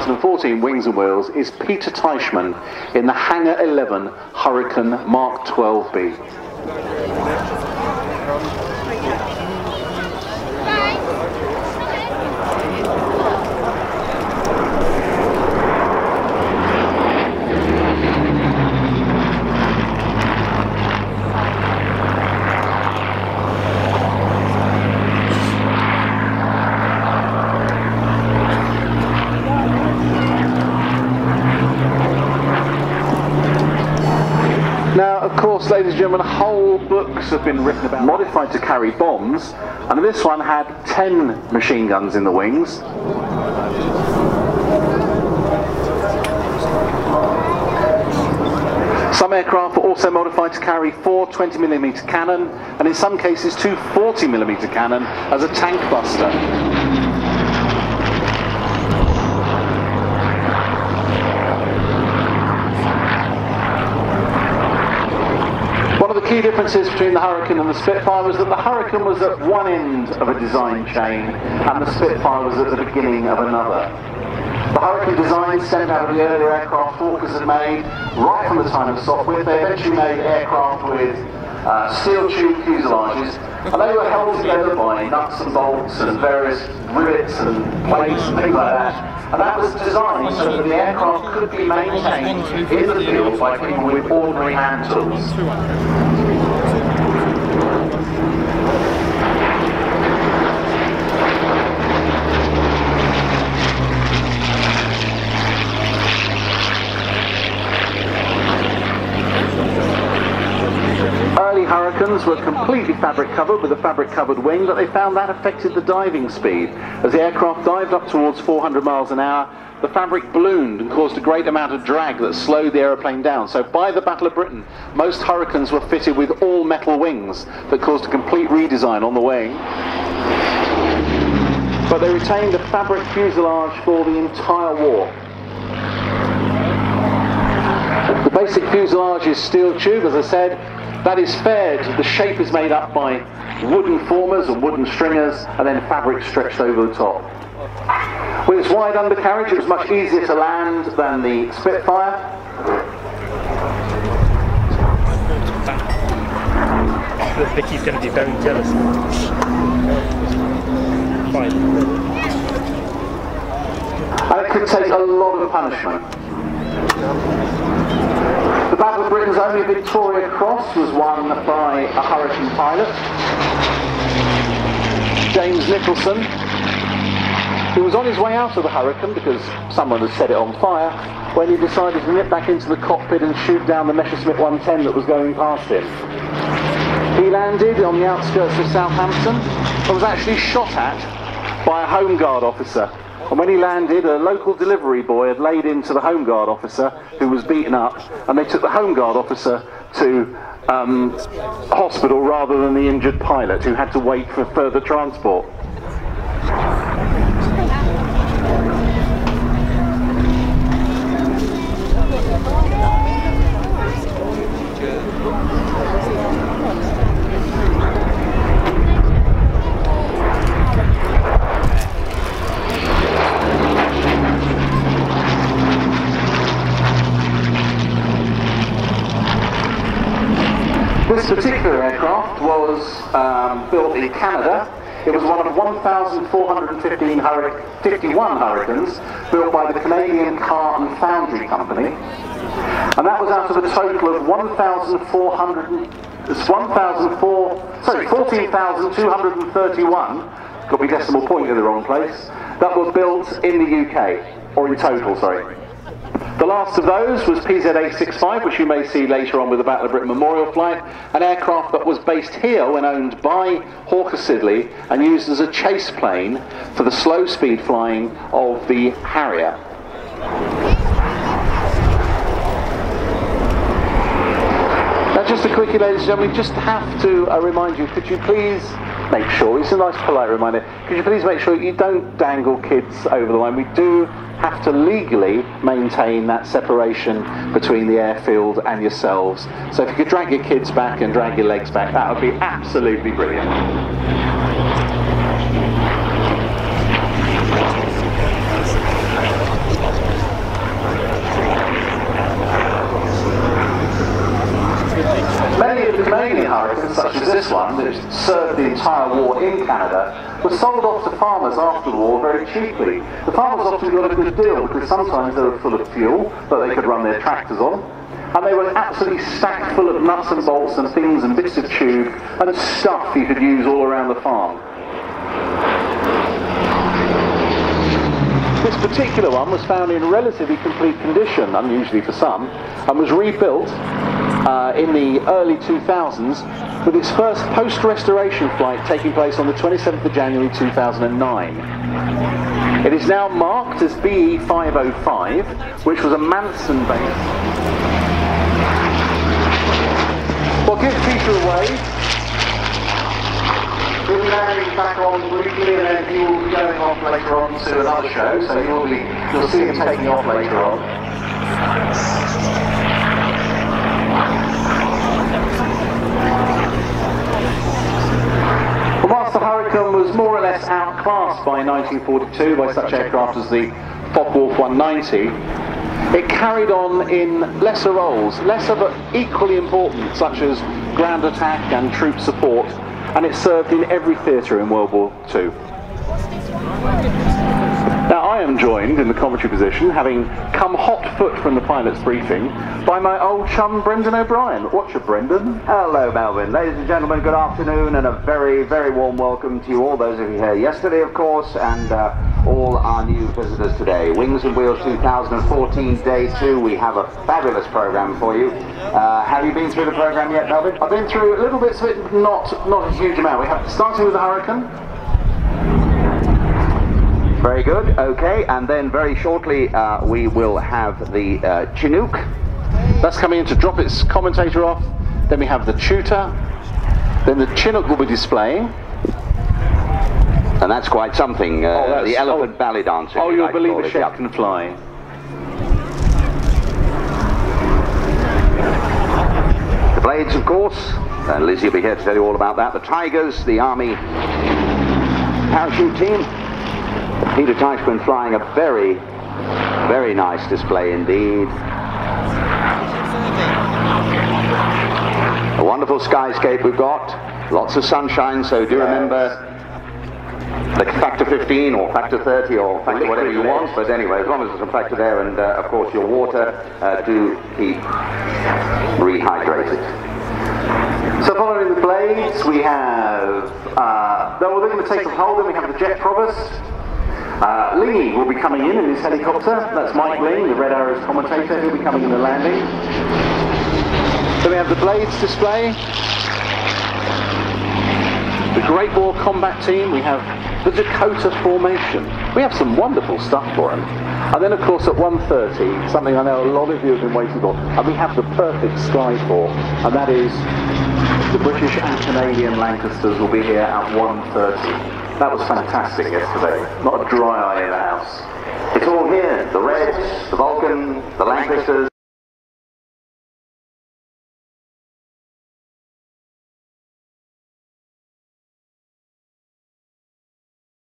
2014 Wings and Wheels is Peter Teichman in the Hangar 11 Hurricane Mark 12B. Now, of course, ladies and gentlemen, whole books have been written about modified to carry bombs, and this one had 10 machine guns in the wings. Some aircraft were also modified to carry 4 20mm cannon, and in some cases 2 40mm cannon as a tank buster. One of the key differences between the Hurricane and the Spitfire was that the Hurricane was at one end of a design chain and the Spitfire was at the beginning of another. The Hurricane design stemmed out of the earlier aircraft Hawkers had made right from the time of software. They eventually made aircraft with steel tube fuselages, and they were held together by nuts and bolts and various rivets and plates and things like that. And that was designed so that the aircraft could be maintained in the field by people with ordinary hand tools. Early Hurricanes were completely fabric covered with a fabric covered wing, but they found that affected the diving speed. As the aircraft dived up towards 400 miles an hour, the fabric ballooned and caused a great amount of drag that slowed the aeroplane down. So by the Battle of Britain, most Hurricanes were fitted with all metal wings that caused a complete redesign on the wing. But they retained the fabric fuselage for the entire war. The basic fuselage is steel tube, as I said. That is faired, the shape is made up by wooden formers and wooden stringers and then fabric stretched over the top. With its wide undercarriage, it was much easier to land than the Spitfire. Vicky's going to be very jealous. Fine. And it could take a lot of punishment. The Battle of Britain's only Victoria Cross was won by a Hurricane pilot, James Nicholson, who was on his way out of the Hurricane because someone had set it on fire, when he decided to nip back into the cockpit and shoot down the Messerschmitt 110 that was going past him. He landed on the outskirts of Southampton and was actually shot at by a Home Guard officer. And when he landed, a local delivery boy had laid into the Home Guard officer who was beaten up, and they took the Home Guard officer to hospital rather than the injured pilot who had to wait for further transport. This particular aircraft was built in Canada. It was one of 1,451 Hurricanes built by the Canadian Car and Foundry Company. And that was out of a total of 14,231, got my decimal point in the wrong place, that was built in the UK, or in total, sorry. The last of those was PZ-865, which you may see later on with the Battle of Britain Memorial Flight, an aircraft that was based here when owned by Hawker Siddeley and used as a chase plane for the slow speed flying of the Harrier. Now just a quickie, ladies and gentlemen, we just have to remind you, could you please make sure, it's a nice polite reminder, could you please make sure you don't dangle kids over the line. We do have to legally maintain that separation between the airfield and yourselves. So if you could drag your kids back and drag your legs back, that would be absolutely brilliant. aircraft that served the entire war in Canada was sold off to farmers after the war very cheaply. The farmers often got a good deal because sometimes they were full of fuel that they could run their tractors on, and they were absolutely stacked full of nuts and bolts and things and bits of tube and stuff you could use all around the farm. This particular one was found in relatively complete condition, unusually for some, and was rebuilt in the early 2000s with its first post-restoration flight taking place on the 27th of January 2009. It is now marked as BE 505, which was a Manson-based. Well, give Peter a wave. He'll be landing back on briefly, and then he will be going off later on to another show, so you'll see him taking off later on. Well, whilst the Hurricane was more or less outclassed by 1942 by such aircraft as the Focke-Wulf 190, it carried on in lesser roles, lesser but equally important, such as ground attack and troop support, and it served in every theatre in World War II. Now, I am joined in the commentary position, having come hot foot from the pilot's briefing, by my old chum Brendan O'Brien. Watcher Brendan. Hello Melvin. Ladies and gentlemen, good afternoon, and a very, very warm welcome to you all, those of you here yesterday of course, and all our new visitors today. Wings and Wheels 2014 Day 2, we have a fabulous program for you. Have you been through the program yet, Melvin? I've been through a little bit of it, not a huge amount. We have starting with the Hurricane. Very good, okay, and then very shortly we will have the Chinook. That's coming in to drop its commentator off. Then we have the Tutor. Then the Chinook will be displaying. And that's quite something, the elephant ballet dancer. Oh, you'll believe a shed can fly. The Blades, of course, and Lizzie will be here to tell you all about that. The Tigers, the Army parachute team. Peter Teichman flying a very, very nice display indeed. A wonderful skyscape we've got, lots of sunshine, so do remember the factor 15 or factor 30 or factor whatever you want, but anyway, as long as there's a factor there, and of course your water, do keep rehydrated. So following the Blades, we have, we're going to take some hold, then we have the Jet Provost. Lee will be coming in his helicopter. That's Mike Ling, the Red Arrows commentator. He'll be coming in the landing. Then we have the Blades display. The Great War Combat Team. We have the Dakota Formation. We have some wonderful stuff for them. And then, of course, at 1:30, something I know a lot of you have been waiting for, and we have the perfect sky for, and that is the British and Canadian Lancasters will be here at 1:30. That was fantastic yesterday. Not a dry eye in the house. It's all here. The Reds, the Vulcan, the Lancasters.